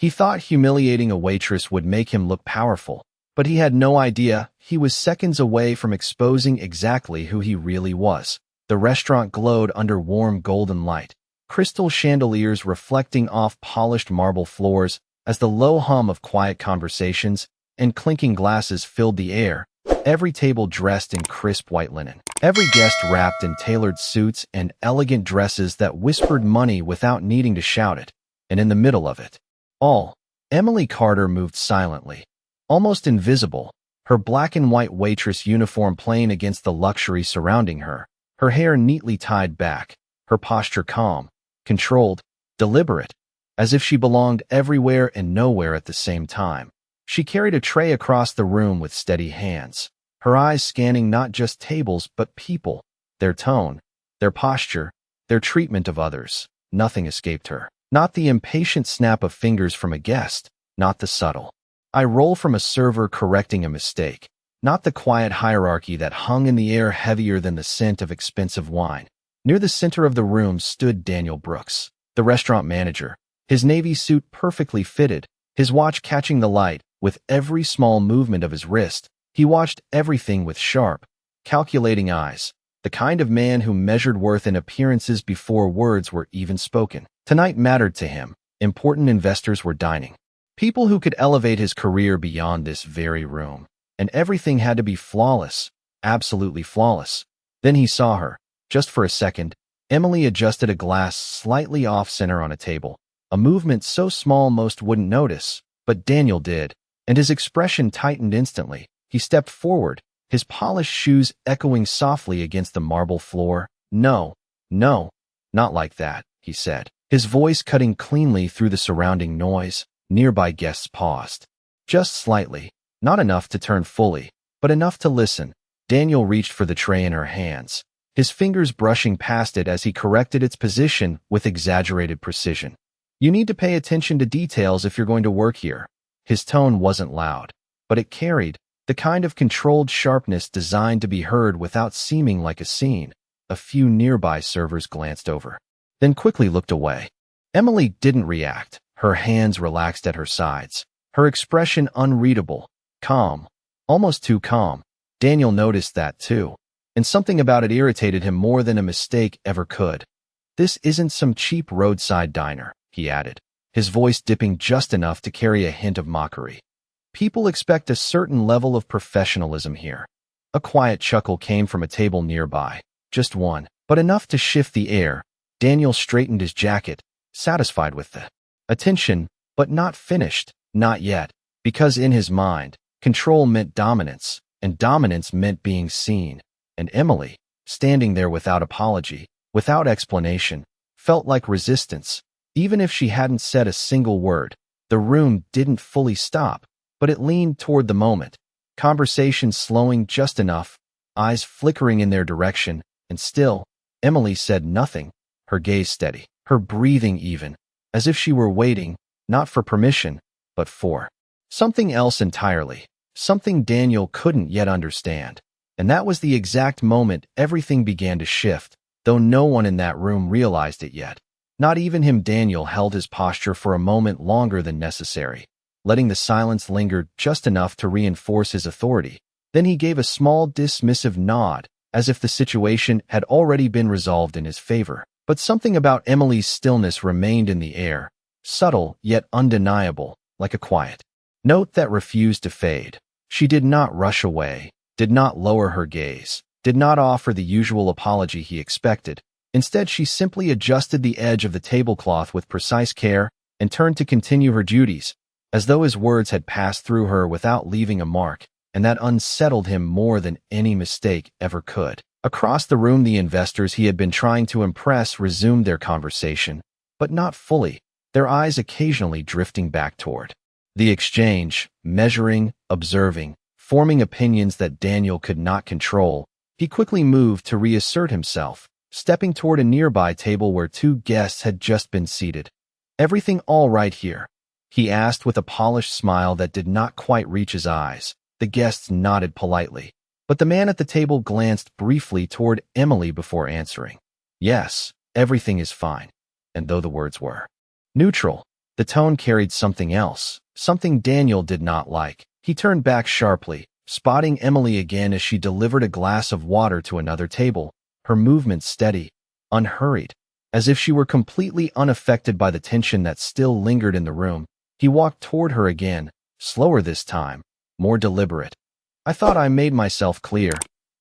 He thought humiliating a waitress would make him look powerful, but he had no idea he was seconds away from exposing exactly who he really was. The restaurant glowed under warm golden light, crystal chandeliers reflecting off polished marble floors as the low hum of quiet conversations and clinking glasses filled the air. Every table dressed in crisp white linen. Every guest wrapped in tailored suits and elegant dresses that whispered money without needing to shout it. And in the middle of it all, Emily Carter moved silently, almost invisible, her black and white waitress uniform playing against the luxury surrounding her, her hair neatly tied back, her posture calm, controlled, deliberate, as if she belonged everywhere and nowhere at the same time. She carried a tray across the room with steady hands, her eyes scanning not just tables but people, their tone, their posture, their treatment of others. Nothing escaped her. Not the impatient snap of fingers from a guest, not the subtle eye roll from a server correcting a mistake, not the quiet hierarchy that hung in the air heavier than the scent of expensive wine. Near the center of the room stood Daniel Brooks, the restaurant manager, his navy suit perfectly fitted, his watch catching the light. With every small movement of his wrist, he watched everything with sharp, calculating eyes, the kind of man who measured worth in appearances before words were even spoken. Tonight mattered to him. Important investors were dining. People who could elevate his career beyond this very room. And everything had to be flawless, absolutely flawless. Then he saw her. Just for a second, Emily adjusted a glass slightly off-center on a table, a movement so small most wouldn't notice, but Daniel did, and his expression tightened instantly. He stepped forward, his polished shoes echoing softly against the marble floor. "No, no, not like that," he said, his voice cutting cleanly through the surrounding noise. Nearby guests paused. Just slightly, not enough to turn fully, but enough to listen. Daniel reached for the tray in her hands, his fingers brushing past it as he corrected its position with exaggerated precision. "You need to pay attention to details if you're going to work here." His tone wasn't loud, but it carried the kind of controlled sharpness designed to be heard without seeming like a scene. A few nearby servers glanced over, then quickly looked away. Emily didn't react, her hands relaxed at her sides, her expression unreadable, calm, almost too calm. Daniel noticed that too, and something about it irritated him more than a mistake ever could. "This isn't some cheap roadside diner," he added, his voice dipping just enough to carry a hint of mockery. "People expect a certain level of professionalism here." A quiet chuckle came from a table nearby, just one, but enough to shift the air. Daniel straightened his jacket, satisfied with the attention, but not finished, not yet, because in his mind, control meant dominance, and dominance meant being seen. And Emily, standing there without apology, without explanation, felt like resistance. Even if she hadn't said a single word, the room didn't fully stop, but it leaned toward the moment, conversation slowing just enough, eyes flickering in their direction, and still, Emily said nothing, her gaze steady, her breathing even, as if she were waiting, not for permission, but for something else entirely, something Daniel couldn't yet understand. And that was the exact moment everything began to shift, though no one in that room realized it yet. Not even him. Daniel held his posture for a moment longer than necessary, letting the silence linger just enough to reinforce his authority. Then he gave a small dismissive nod, as if the situation had already been resolved in his favor. But something about Emily's stillness remained in the air, subtle yet undeniable, like a quiet note that refused to fade. She did not rush away, did not lower her gaze, did not offer the usual apology he expected. Instead, she simply adjusted the edge of the tablecloth with precise care and turned to continue her duties, as though his words had passed through her without leaving a mark, and that unsettled him more than any mistake ever could. Across the room, the investors he had been trying to impress resumed their conversation, but not fully, their eyes occasionally drifting back toward the exchange, measuring, observing, forming opinions that Daniel could not control. He quickly moved to reassert himself, stepping toward a nearby table where two guests had just been seated. "Everything all right here?" he asked with a polished smile that did not quite reach his eyes. The guests nodded politely, but the man at the table glanced briefly toward Emily before answering. "Yes, everything is fine." And though the words were neutral, The tone carried something else, something Daniel did not like. He turned back sharply, spotting Emily again as she delivered a glass of water to another table, her movements steady, unhurried, as if she were completely unaffected by the tension that still lingered in the room. He walked toward her again, slower this time, more deliberate. "I thought I made myself clear,"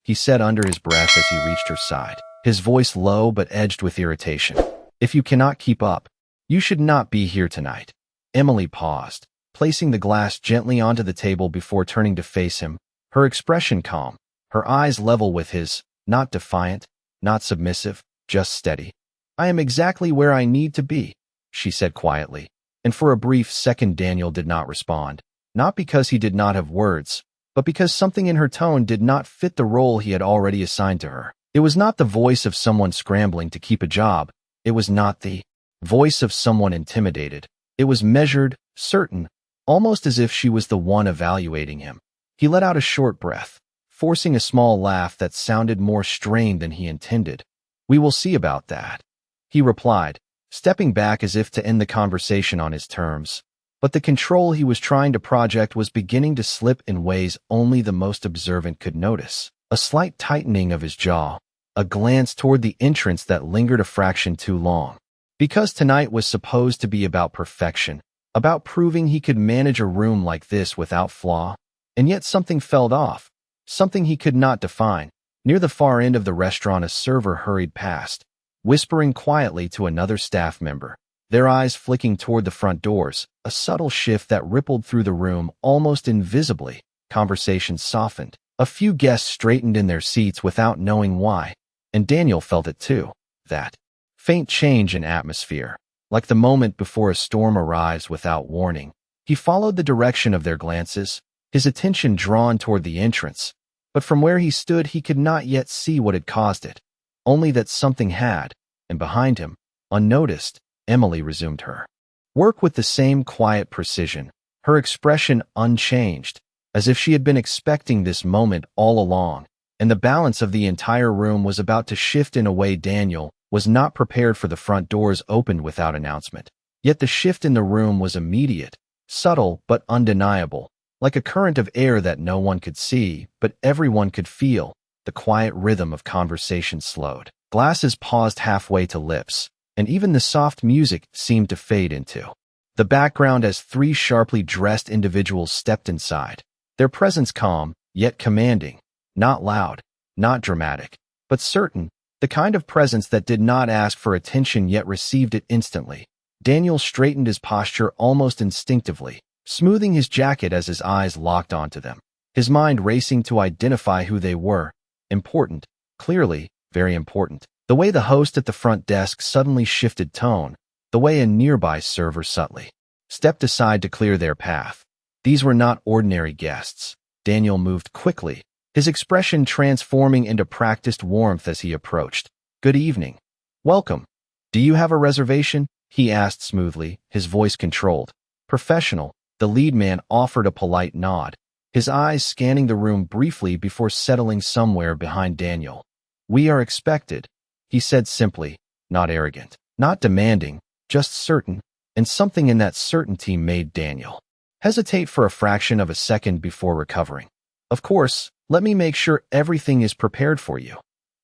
he said under his breath as he reached her side, his voice low but edged with irritation. "If you cannot keep up, you should not be here tonight." Emily paused, placing the glass gently onto the table before turning to face him, her expression calm, her eyes level with his, not defiant, not submissive, just steady. "I am exactly where I need to be," she said quietly, and for a brief second Daniel did not respond, not because he did not have words, but because something in her tone did not fit the role he had already assigned to her. It was not the voice of someone scrambling to keep a job. It was not the voice of someone intimidated. It was measured, certain, almost as if she was the one evaluating him. He let out a short breath, forcing a small laugh that sounded more strained than he intended. "We will see about that," he replied, stepping back as if to end the conversation on his terms. But the control he was trying to project was beginning to slip in ways only the most observant could notice. A slight tightening of his jaw, a glance toward the entrance that lingered a fraction too long. Because tonight was supposed to be about perfection, about proving he could manage a room like this without flaw, and yet something felt off, something he could not define. Near the far end of the restaurant, a server hurried past, whispering quietly to another staff member, their eyes flicking toward the front doors, a subtle shift that rippled through the room almost invisibly. Conversation softened. A few guests straightened in their seats without knowing why, and Daniel felt it too, that faint change in atmosphere, like the moment before a storm arrives without warning. He followed the direction of their glances, his attention drawn toward the entrance, but from where he stood he could not yet see what had caused it, only that something had, and behind him, unnoticed, Emily resumed her work with the same quiet precision, her expression unchanged, as if she had been expecting this moment all along, and the balance of the entire room was about to shift in a way Daniel was not prepared for. The front doors opened without announcement. Yet the shift in the room was immediate, subtle but undeniable, like a current of air that no one could see, but everyone could feel. The quiet rhythm of conversation slowed. Glasses paused halfway to lips, and even the soft music seemed to fade into the background as three sharply dressed individuals stepped inside, their presence calm, yet commanding, not loud, not dramatic, but certain, the kind of presence that did not ask for attention yet received it instantly. Daniel straightened his posture almost instinctively, smoothing his jacket as his eyes locked onto them, his mind racing to identify who they were. Important, clearly, very important. The way the host at the front desk suddenly shifted tone, the way a nearby server subtly stepped aside to clear their path. These were not ordinary guests. Daniel moved quickly, his expression transforming into practiced warmth as he approached. "Good evening. Welcome. Do you have a reservation?" he asked smoothly, his voice controlled. "Professional." The lead man offered a polite nod, his eyes scanning the room briefly before settling somewhere behind Daniel. "We are expected," he said simply, not arrogant, not demanding, just certain, and something in that certainty made Daniel hesitate for a fraction of a second before recovering. "Of course, let me make sure everything is prepared for you,"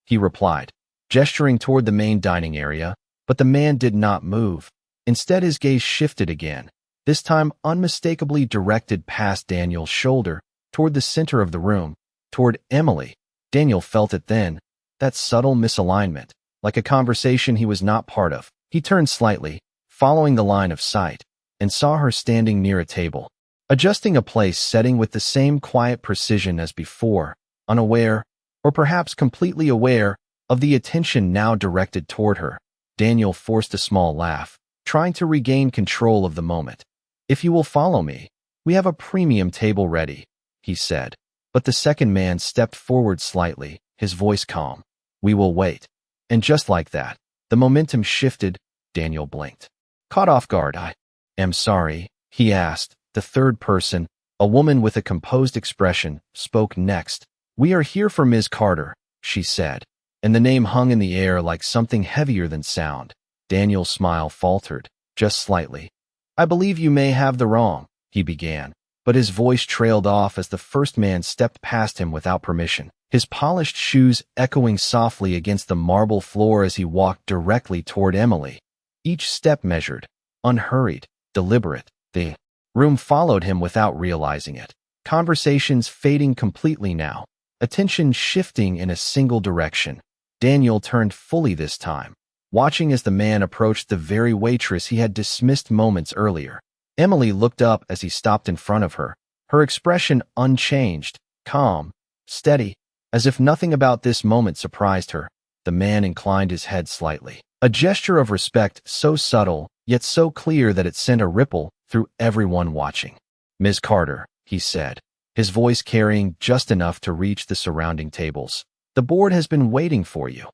he replied, gesturing toward the main dining area, but the man did not move. Instead, his gaze shifted again, this time unmistakably directed past Daniel's shoulder, toward the center of the room, toward Emily. Daniel felt it then, that subtle misalignment, like a conversation he was not part of. He turned slightly, following the line of sight, and saw her standing near a table, adjusting a place setting with the same quiet precision as before, unaware, or perhaps completely aware, of the attention now directed toward her. Daniel forced a small laugh, trying to regain control of the moment. "If you will follow me, we have a premium table ready," he said. But the second man stepped forward slightly, his voice calm. "We will wait." And just like that, the momentum shifted. Daniel blinked, caught off guard. "I am sorry," he asked. The third person, a woman with a composed expression, spoke next. "We are here for Ms. Carter," she said, and the name hung in the air like something heavier than sound. Daniel's smile faltered, just slightly. I believe you may have the wrong, he began, but his voice trailed off as the first man stepped past him without permission, his polished shoes echoing softly against the marble floor as he walked directly toward Emily. Each step measured, unhurried, deliberate. The room followed him without realizing it. Conversations fading completely now, attention shifting in a single direction. Daniel turned fully this time, watching as the man approached the very waitress he had dismissed moments earlier. Emily looked up as he stopped in front of her, her expression unchanged, calm, steady, as if nothing about this moment surprised her. The man inclined his head slightly, a gesture of respect so subtle, yet so clear that it sent a ripple through everyone watching. "Ms. Carter," he said, his voice carrying just enough to reach the surrounding tables. "The board has been waiting for you."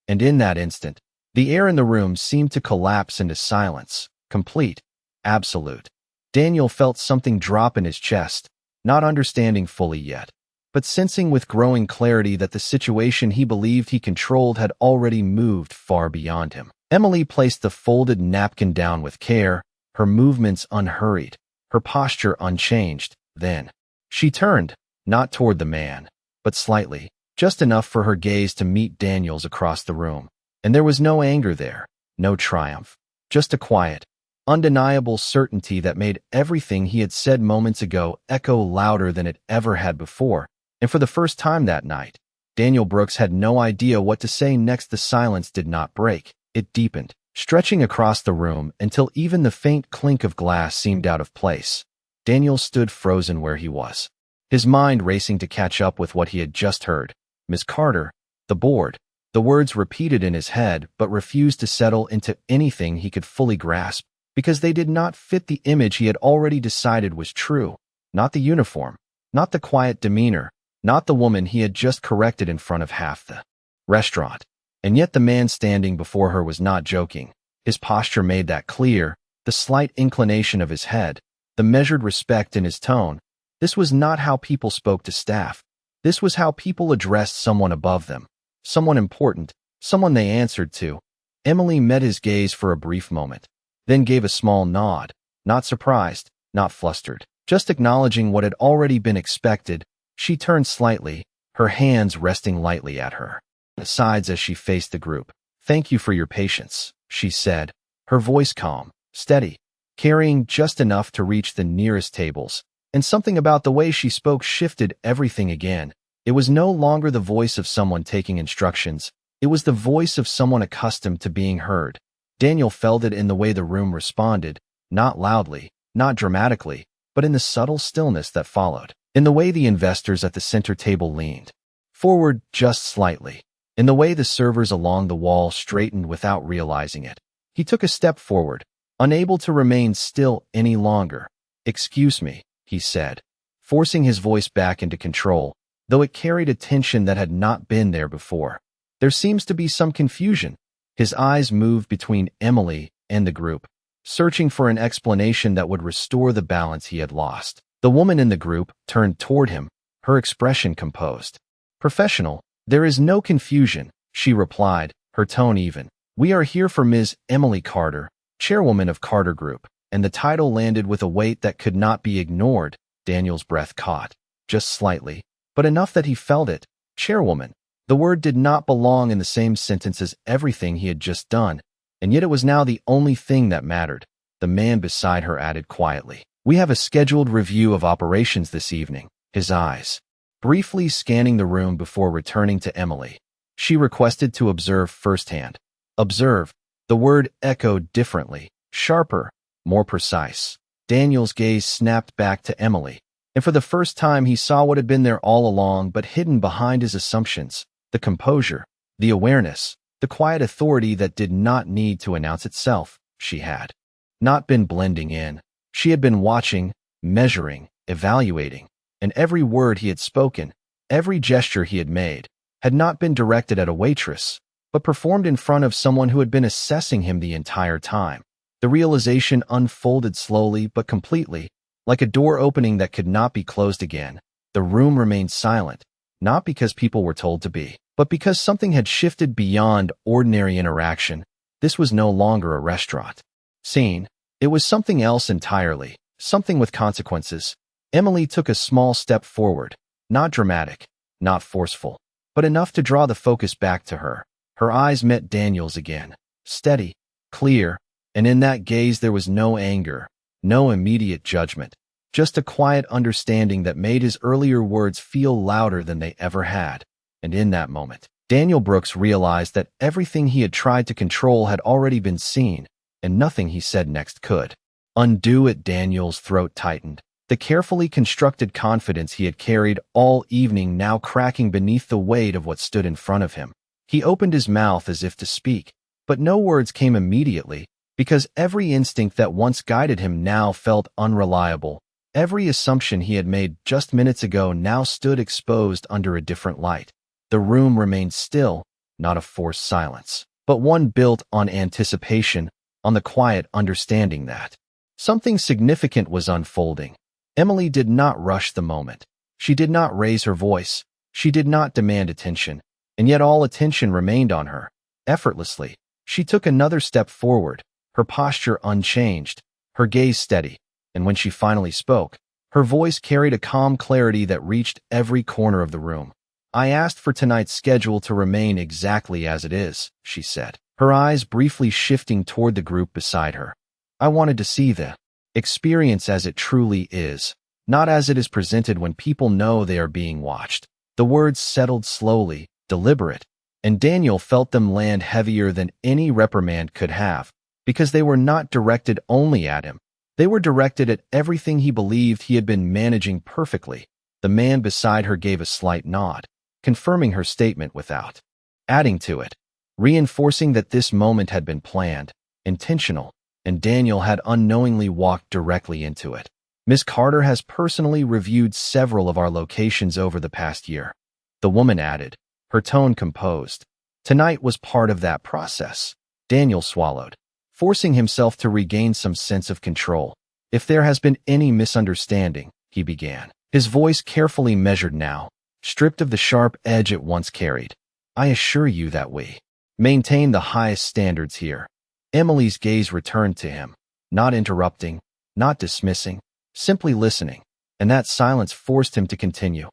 And in that instant, the air in the room seemed to collapse into silence, complete, absolute. Daniel felt something drop in his chest, not understanding fully yet, but sensing with growing clarity that the situation he believed he controlled had already moved far beyond him. Emily placed the folded napkin down with care, her movements unhurried, her posture unchanged. Then she turned, not toward the man, but slightly, just enough for her gaze to meet Daniel's across the room. And there was no anger there, no triumph, just a quiet, undeniable certainty that made everything he had said moments ago echo louder than it ever had before. And for the first time that night, Daniel Brooks had no idea what to say next. The silence did not break. It deepened, stretching across the room until even the faint clink of glass seemed out of place. Daniel stood frozen where he was, his mind racing to catch up with what he had just heard. "Ms. Carter, the board." The words repeated in his head but refused to settle into anything he could fully grasp, because they did not fit the image he had already decided was true. Not the uniform, not the quiet demeanor, not the woman he had just corrected in front of half the restaurant. And yet the man standing before her was not joking. His posture made that clear, the slight inclination of his head, the measured respect in his tone. This was not how people spoke to staff. This was how people addressed someone above them, someone important, someone they answered to. Emily met his gaze for a brief moment, then gave a small nod, not surprised, not flustered, just acknowledging what had already been expected. She turned slightly, her hands resting lightly at her sides as she faced the group. "Thank you for your patience," she said, her voice calm, steady, carrying just enough to reach the nearest tables. And something about the way she spoke shifted everything again. It was no longer the voice of someone taking instructions. It was the voice of someone accustomed to being heard. Daniel felt it in the way the room responded, not loudly, not dramatically, but in the subtle stillness that followed. In the way the investors at the center table leaned forward just slightly. In the way the servers along the wall straightened without realizing it. He took a step forward, unable to remain still any longer. "Excuse me," he said, forcing his voice back into control, though it carried a tension that had not been there before. "There seems to be some confusion." His eyes moved between Emily and the group, searching for an explanation that would restore the balance he had lost. The woman in the group turned toward him, her expression composed. "Professional, there is no confusion," she replied, her tone even. "We are here for Ms. Emily Carter, Chairwoman of Carter Group." And the title landed with a weight that could not be ignored. Daniel's breath caught, just slightly, but enough that he felt it. Chairwoman. The word did not belong in the same sentence as everything he had just done, and yet it was now the only thing that mattered. The man beside her added quietly, "We have a scheduled review of operations this evening," his eyes briefly scanning the room before returning to Emily. She requested to observe firsthand. Observe. The word echoed differently, sharper, more precise. Daniel's gaze snapped back to Emily, and for the first time he saw what had been there all along but hidden behind his assumptions. The composure, the awareness, the quiet authority that did not need to announce itself. She had not been blending in. She had been watching, measuring, evaluating, and every word he had spoken, every gesture he had made, had not been directed at a waitress, but performed in front of someone who had been assessing him the entire time. The realization unfolded slowly but completely, like a door opening that could not be closed again. The room remained silent, not because people were told to be, but because something had shifted beyond ordinary interaction. This was no longer a restaurant scene. It was something else entirely, something with consequences. Emily took a small step forward, not dramatic, not forceful, but enough to draw the focus back to her. Her eyes met Daniel's again, steady, clear, and in that gaze there was no anger, no immediate judgment, just a quiet understanding that made his earlier words feel louder than they ever had. And in that moment, Daniel Brooks realized that everything he had tried to control had already been seen, and nothing he said next could undo it. Daniel's throat tightened, the carefully constructed confidence he had carried all evening now cracking beneath the weight of what stood in front of him. He opened his mouth as if to speak, but no words came immediately, because every instinct that once guided him now felt unreliable. Every assumption he had made just minutes ago now stood exposed under a different light. The room remained still, not a forced silence, but one built on anticipation, on the quiet understanding that something significant was unfolding. Emily did not rush the moment. She did not raise her voice. She did not demand attention, and yet all attention remained on her. Effortlessly, she took another step forward, her posture unchanged, her gaze steady, and when she finally spoke, her voice carried a calm clarity that reached every corner of the room. "I asked for tonight's schedule to remain exactly as it is," she said, her eyes briefly shifting toward the group beside her. "I wanted to see the experience as it truly is, not as it is presented when people know they are being watched." The words settled slowly, deliberate, and Daniel felt them land heavier than any reprimand could have, because they were not directed only at him. They were directed at everything he believed he had been managing perfectly. The man beside her gave a slight nod, confirming her statement without adding to it, reinforcing that this moment had been planned, intentional, and Daniel had unknowingly walked directly into it. "Miss Carter has personally reviewed several of our locations over the past year," the woman added, her tone composed. "Tonight was part of that process." Daniel swallowed, forcing himself to regain some sense of control. "If there has been any misunderstanding," he began, his voice carefully measured now, stripped of the sharp edge it once carried, "I assure you that we maintain the highest standards here." Emily's gaze returned to him, not interrupting, not dismissing, simply listening, and that silence forced him to continue.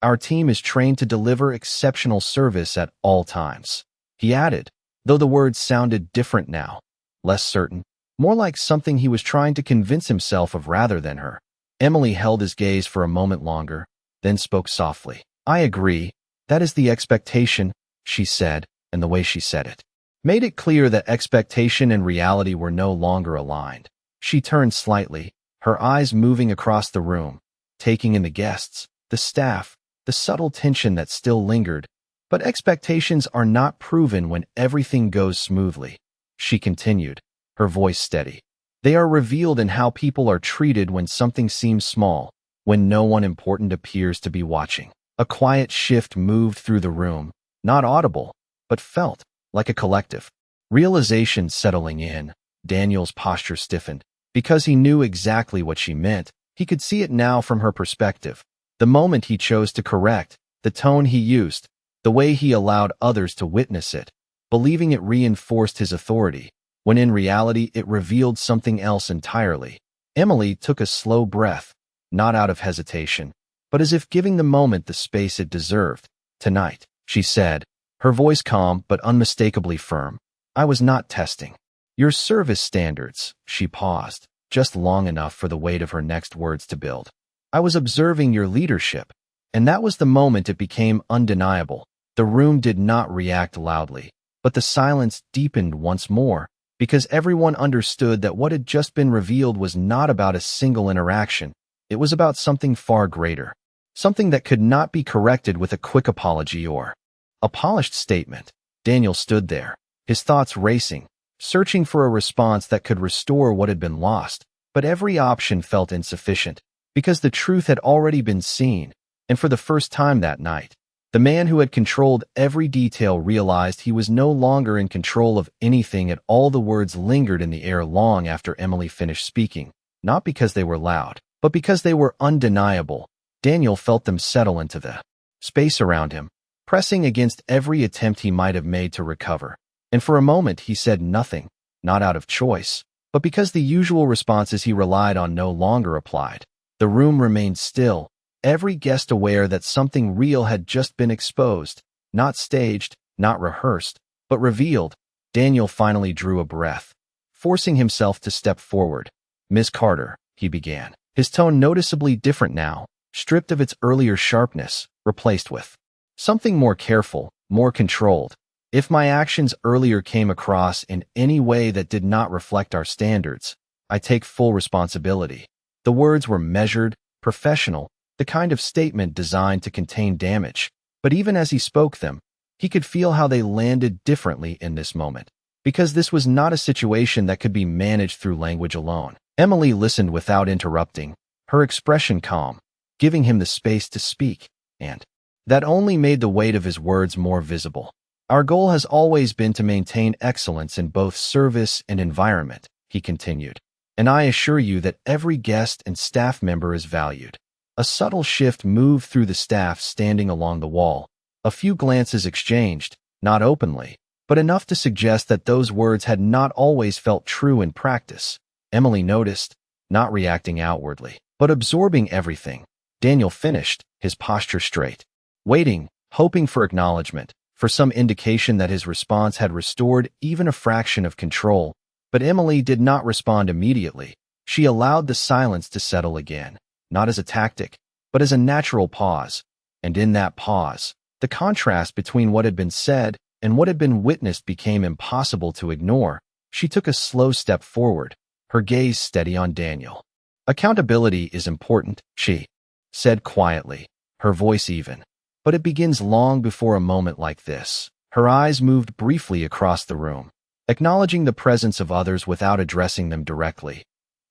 "Our team is trained to deliver exceptional service at all times," he added, though the words sounded different now, less certain, more like something he was trying to convince himself of rather than her. Emily held his gaze for a moment longer, then spoke softly. "I agree. That is the expectation," she said, and the way she said it made it clear that expectation and reality were no longer aligned. She turned slightly, her eyes moving across the room, taking in the guests, the staff, the subtle tension that still lingered. "But expectations are not proven when everything goes smoothly," she continued, her voice steady. "They are revealed in how people are treated when something seems small, when no one important appears to be watching." A quiet shift moved through the room, not audible, but felt, like a collective realization settling in. Daniel's posture stiffened, because he knew exactly what she meant. He could see it now from her perspective. The moment he chose to correct, the tone he used, the way he allowed others to witness it, believing it reinforced his authority, when in reality it revealed something else entirely. Emily took a slow breath, not out of hesitation, but as if giving the moment the space it deserved. "Tonight," she said, her voice calm but unmistakably firm, "I was not testing your service standards." She paused, just long enough for the weight of her next words to build. "I was observing your leadership." And that was the moment it became undeniable. The room did not react loudly, but the silence deepened once more, because everyone understood that what had just been revealed was not about a single interaction. It was about something far greater, something that could not be corrected with a quick apology or a polished statement. Daniel stood there, his thoughts racing, searching for a response that could restore what had been lost, but every option felt insufficient, because the truth had already been seen, and for the first time that night, the man who had controlled every detail realized he was no longer in control of anything at all. The words lingered in the air long after Emily finished speaking, not because they were loud, but because they were undeniable. Daniel felt them settle into the space around him, pressing against every attempt he might have made to recover. And for a moment he said nothing, not out of choice, But because the usual responses he relied on no longer applied, the room remained still, every guest aware that something real had just been exposed, not staged, not rehearsed, but revealed. Daniel finally drew a breath, forcing himself to step forward. "Miss Carter," he began, his tone noticeably different now, stripped of its earlier sharpness, replaced with something more careful, more controlled. "If my actions earlier came across in any way that did not reflect our standards, I take full responsibility." The words were measured, professional, the kind of statement designed to contain damage. But even as he spoke them, he could feel how they landed differently in this moment, because this was not a situation that could be managed through language alone. Emily listened without interrupting, her expression calm, giving him the space to speak, and that only made the weight of his words more visible. "Our goal has always been to maintain excellence in both service and environment," he continued, "and I assure you that every guest and staff member is valued." A subtle shift moved through the staff standing along the wall. A few glances exchanged, not openly, but enough to suggest that those words had not always felt true in practice. Emily noticed, not reacting outwardly, but absorbing everything. Daniel finished, his posture straight, waiting, hoping for acknowledgement, for some indication that his response had restored even a fraction of control. But Emily did not respond immediately. She allowed the silence to settle again, not as a tactic, but as a natural pause. And in that pause, the contrast between what had been said and what had been witnessed became impossible to ignore. She took a slow step forward, her gaze steady on Daniel. "Accountability is important," she said quietly, her voice even. "But it begins long before a moment like this." Her eyes moved briefly across the room, acknowledging the presence of others without addressing them directly.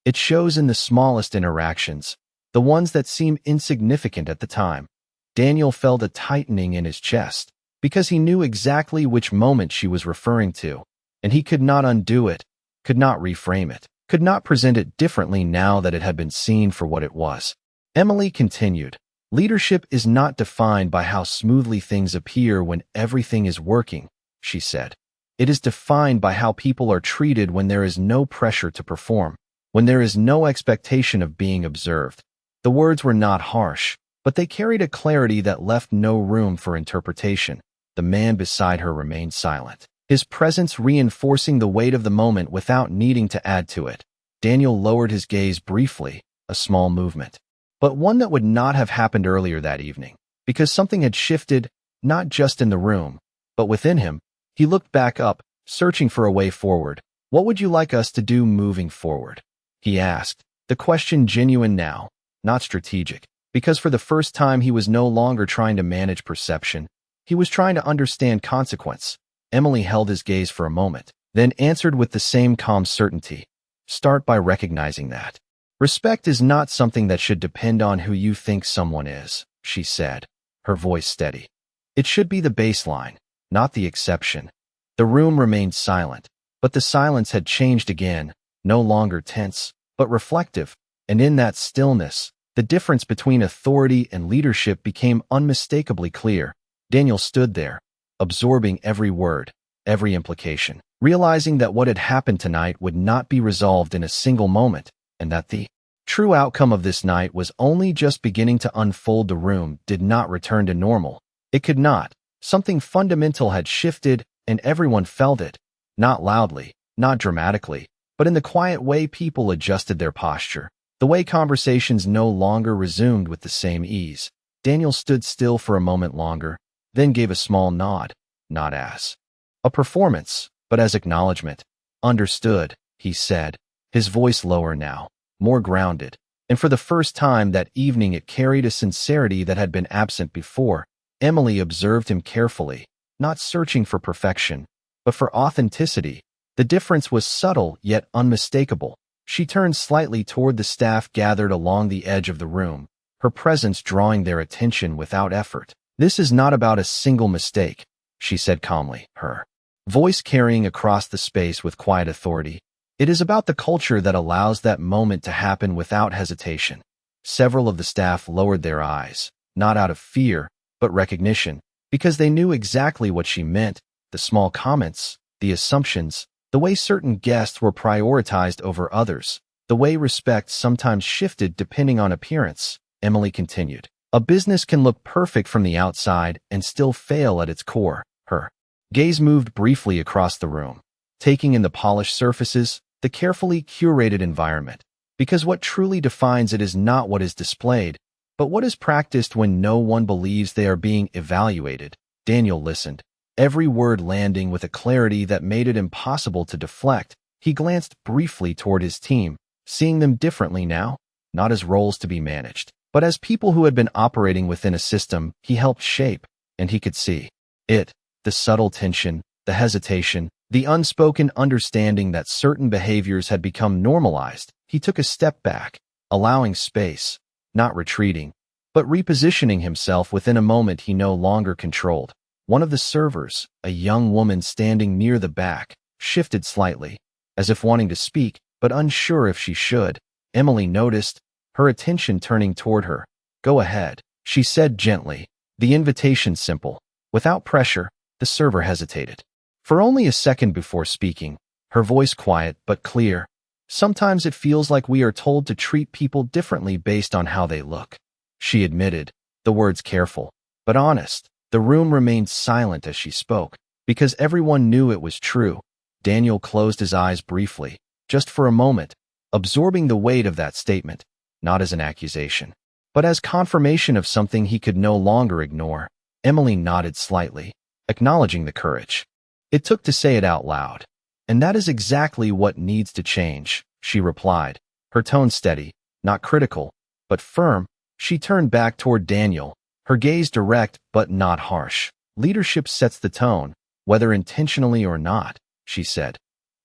"It shows in the smallest interactions, the ones that seem insignificant at the time." Daniel felt a tightening in his chest, because he knew exactly which moment she was referring to, and he could not undo it, could not reframe it, could not present it differently now that it had been seen for what it was. Emily continued, "Leadership is not defined by how smoothly things appear when everything is working," she said. "It is defined by how people are treated when there is no pressure to perform, when there is no expectation of being observed." The words were not harsh, but they carried a clarity that left no room for interpretation. The man beside her remained silent, his presence reinforcing the weight of the moment without needing to add to it. Daniel lowered his gaze briefly, a small movement, but one that would not have happened earlier that evening, because something had shifted, not just in the room, but within him. He looked back up, searching for a way forward. "What would you like us to do moving forward?" he asked, the question genuine now, not strategic, because for the first time he was no longer trying to manage perception. He was trying to understand consequence. Emily held his gaze for a moment, then answered with the same calm certainty. "Start by recognizing that respect is not something that should depend on who you think someone is," she said, her voice steady. "It should be the baseline, not the exception." The room remained silent, but the silence had changed again, no longer tense, but reflective, and in that stillness, the difference between authority and leadership became unmistakably clear. Daniel stood there, absorbing every word, every implication, realizing that what had happened tonight would not be resolved in a single moment, and that the true outcome of this night was only just beginning to unfold. The room did not return to normal. It could not. Something fundamental had shifted, and everyone felt it, not loudly, not dramatically, but in the quiet way people adjusted their posture, the way conversations no longer resumed with the same ease. Daniel stood still for a moment longer, then gave a small nod, not as a performance, but as acknowledgement. "Understood," he said, his voice lower now, more grounded, and for the first time that evening it carried a sincerity that had been absent before. Emily observed him carefully, not searching for perfection, but for authenticity. The difference was subtle yet unmistakable. She turned slightly toward the staff gathered along the edge of the room, her presence drawing their attention without effort. "This is not about a single mistake," she said calmly, her voice carrying across the space with quiet authority. "It is about the culture that allows that moment to happen without hesitation." Several of the staff lowered their eyes, not out of fear, but recognition, because they knew exactly what she meant. The small comments, the assumptions, the way certain guests were prioritized over others, the way respect sometimes shifted depending on appearance. Emily continued. A business can look perfect from the outside and still fail at its core. Her gaze moved briefly across the room, taking in the polished surfaces, the carefully curated environment. Because what truly defines it is not what is displayed, but what is practiced when no one believes they are being evaluated. Daniel listened, every word landing with a clarity that made it impossible to deflect. He glanced briefly toward his team, seeing them differently now, not as roles to be managed, but as people who had been operating within a system he helped shape, and he could see it, the subtle tension, the hesitation, the unspoken understanding that certain behaviors had become normalized. He took a step back, allowing space, not retreating, but repositioning himself within a moment he no longer controlled. One of the servers, a young woman standing near the back, shifted slightly, as if wanting to speak, but unsure if she should. Emily noticed, her attention turning toward her. Go ahead, she said gently, the invitation simple. Without pressure, the server hesitated. For only a second before speaking, her voice quiet but clear. Sometimes it feels like we are told to treat people differently based on how they look. She admitted, the words careful, but honest. The room remained silent as she spoke, because everyone knew it was true. Daniel closed his eyes briefly, just for a moment, absorbing the weight of that statement, not as an accusation, but as confirmation of something he could no longer ignore. Emily nodded slightly, acknowledging the courage it took to say it out loud. And that is exactly what needs to change, she replied, her tone steady, not critical, but firm. She turned back toward Daniel, her gaze direct but not harsh. Leadership sets the tone, whether intentionally or not, she said.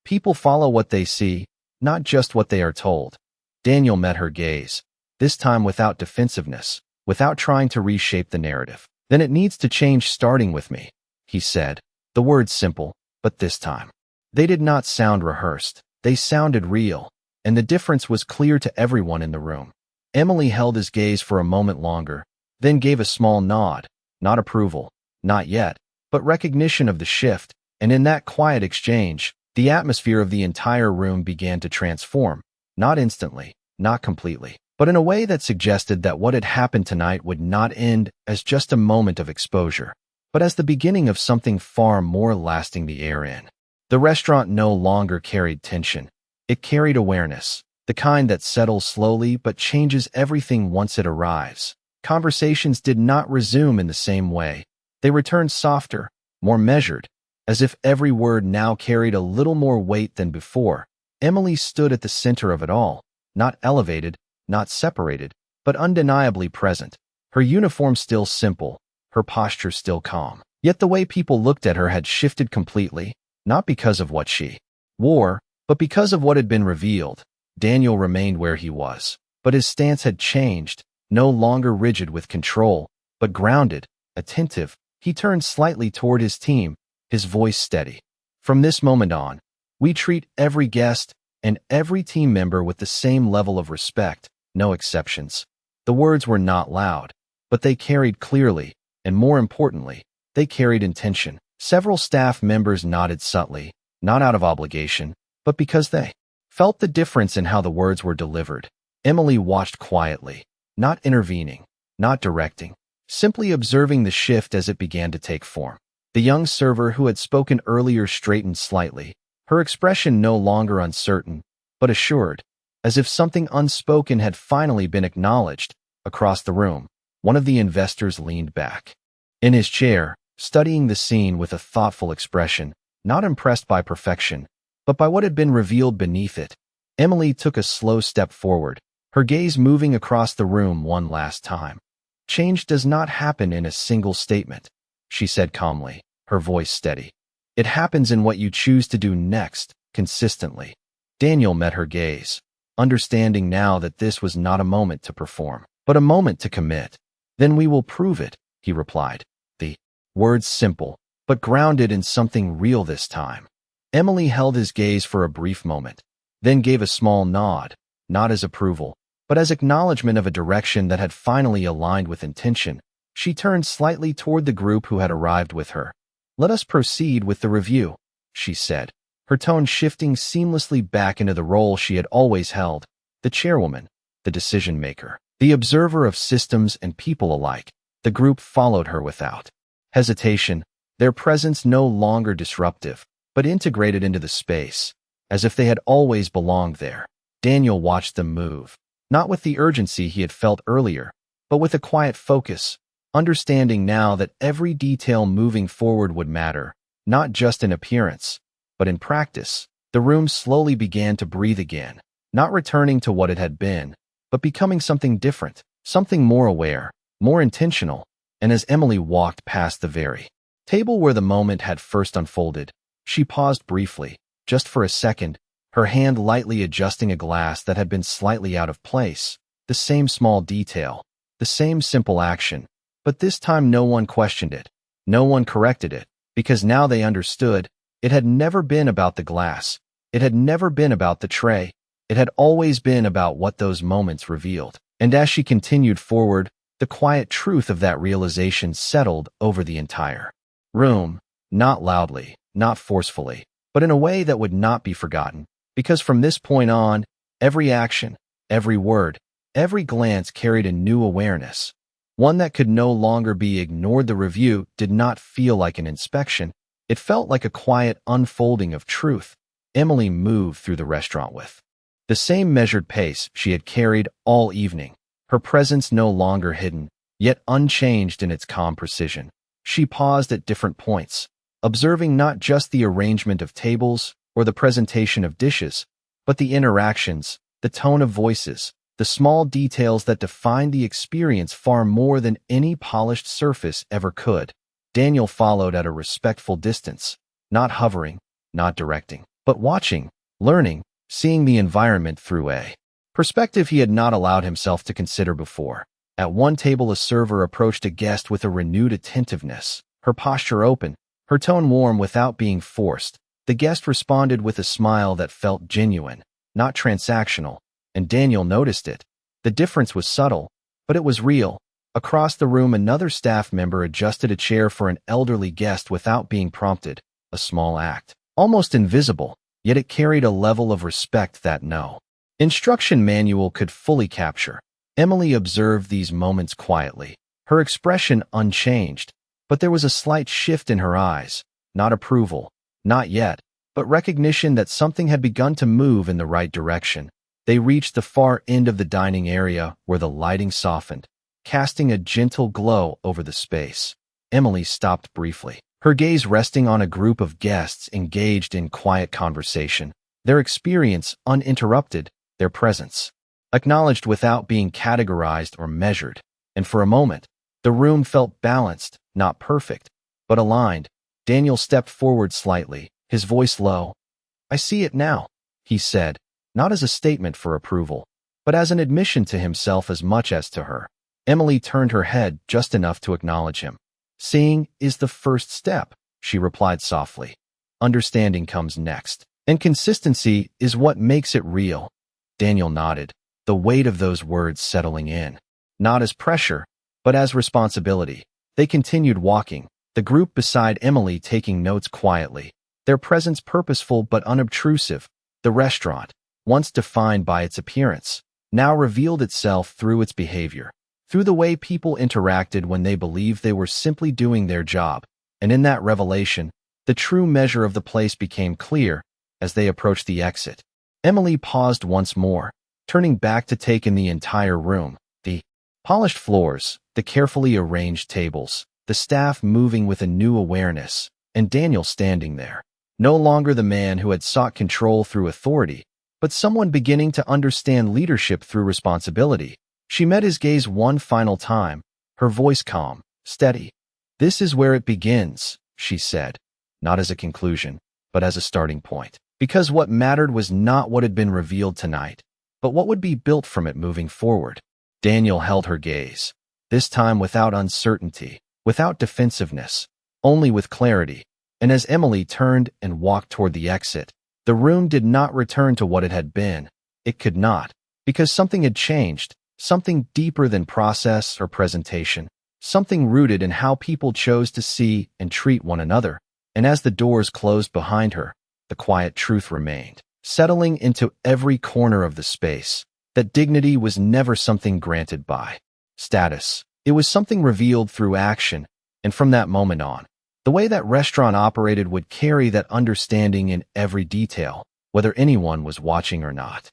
People follow what they see, not just what they are told. Daniel met her gaze, this time without defensiveness, without trying to reshape the narrative. Then it needs to change starting with me, he said, the words simple, but this time they did not sound rehearsed. They sounded real, and the difference was clear to everyone in the room. Emily held his gaze for a moment longer, then gave a small nod, not approval, not yet, but recognition of the shift, and in that quiet exchange, the atmosphere of the entire room began to transform, not instantly, not completely, but in a way that suggested that what had happened tonight would not end as just a moment of exposure, but as the beginning of something far more lasting. The air in the restaurant no longer carried tension. It carried awareness, the kind that settles slowly but changes everything once it arrives. Conversations did not resume in the same way. They returned softer, more measured, as if every word now carried a little more weight than before. Emily stood at the center of it all, not elevated, not separated, but undeniably present. Her uniform still simple, her posture still calm. Yet the way people looked at her had shifted completely, not because of what she wore, but because of what had been revealed. Daniel remained where he was, but his stance had changed, no longer rigid with control, but grounded, attentive. He turned slightly toward his team, his voice steady. From this moment on, we treat every guest and every team member with the same level of respect, no exceptions. The words were not loud, but they carried clearly, and more importantly, they carried intention. Several staff members nodded subtly, not out of obligation, but because they felt the difference in how the words were delivered. Emily watched quietly, not intervening, not directing, simply observing the shift as it began to take form. The young server who had spoken earlier straightened slightly, her expression no longer uncertain, but assured, as if something unspoken had finally been acknowledged. Across the room, one of the investors leaned back in his chair, studying the scene with a thoughtful expression, not impressed by perfection, but by what had been revealed beneath it. Emily took a slow step forward, her gaze moving across the room one last time. Change does not happen in a single statement, she said calmly, her voice steady. It happens in what you choose to do next, consistently. Daniel met her gaze, understanding now that this was not a moment to perform, but a moment to commit. Then we will prove it, he replied. The words simple, but grounded in something real this time. Emily held his gaze for a brief moment, then gave a small nod, not as approval, but as acknowledgement of a direction that had finally aligned with intention. She turned slightly toward the group who had arrived with her. Let us proceed with the review, she said, her tone shifting seamlessly back into the role she had always held, the chairwoman, the decision-maker, the observer of systems and people alike. The group followed her without hesitation, their presence no longer disruptive, but integrated into the space, as if they had always belonged there. Daniel watched them move, not with the urgency he had felt earlier, but with a quiet focus, understanding now that every detail moving forward would matter, not just in appearance, but in practice. The room slowly began to breathe again, not returning to what it had been, but becoming something different, something more aware, more intentional. And as Emily walked past the very table where the moment had first unfolded, she paused briefly, just for a second, her hand lightly adjusting a glass that had been slightly out of place. The same small detail, the same simple action, but this time no one questioned it, no one corrected it, because now they understood. It had never been about the glass, it had never been about the tray, it had always been about what those moments revealed. And as she continued forward, the quiet truth of that realization settled over the entire room, not loudly, not forcefully, but in a way that would not be forgotten, because from this point on, every action, every word, every glance carried a new awareness, one that could no longer be ignored. The review did not feel like an inspection, it felt like a quiet unfolding of truth. Emily moved through the restaurant with the same measured pace she had carried all evening, her presence no longer hidden, yet unchanged in its calm precision. She paused at different points, observing not just the arrangement of tables or the presentation of dishes, but the interactions, the tone of voices, the small details that defined the experience far more than any polished surface ever could. Daniel followed at a respectful distance, not hovering, not directing, but watching, learning, seeing the environment through a perspective he had not allowed himself to consider before. At one table, a server approached a guest with a renewed attentiveness, her posture open, her tone warm without being forced. The guest responded with a smile that felt genuine, not transactional, and Daniel noticed it. The difference was subtle, but it was real. Across the room, another staff member adjusted a chair for an elderly guest without being prompted, a small act, almost invisible, yet it carried a level of respect that no instruction manual could fully capture. Emily observed these moments quietly, her expression unchanged, but there was a slight shift in her eyes, not approval, not yet, but recognition that something had begun to move in the right direction. They reached the far end of the dining area where the lighting softened, casting a gentle glow over the space. Emily stopped briefly, her gaze resting on a group of guests engaged in quiet conversation, their experience uninterrupted, their presence acknowledged without being categorized or measured. And for a moment, the room felt balanced, not perfect, but aligned. Daniel stepped forward slightly, his voice low. "I see it now," he said, not as a statement for approval, but as an admission to himself as much as to her. Emily turned her head just enough to acknowledge him. "Seeing is the first step," she replied softly. "Understanding comes next, and consistency is what makes it real." Daniel nodded, the weight of those words settling in, not as pressure, but as responsibility. They continued walking, the group beside Emily taking notes quietly, their presence purposeful but unobtrusive. The restaurant, once defined by its appearance, now revealed itself through its behavior, through the way people interacted when they believed they were simply doing their job. And in that revelation, the true measure of the place became clear. As they approached the exit, Emily paused once more, turning back to take in the entire room, the polished floors, the carefully arranged tables, the staff moving with a new awareness, and Daniel standing there, no longer the man who had sought control through authority, but someone beginning to understand leadership through responsibility. She met his gaze one final time, her voice calm, steady. "This is where it begins," she said, not as a conclusion, but as a starting point. Because what mattered was not what had been revealed tonight, but what would be built from it moving forward. Daniel held her gaze, this time without uncertainty, without defensiveness, only with clarity. And as Emily turned and walked toward the exit, the room did not return to what it had been. It could not, because something had changed, something deeper than process or presentation, something rooted in how people chose to see and treat one another. And as the doors closed behind her, the quiet truth remained, settling into every corner of the space, that dignity was never something granted by status. It was something revealed through action, and from that moment on, the way that restaurant operated would carry that understanding in every detail, whether anyone was watching or not.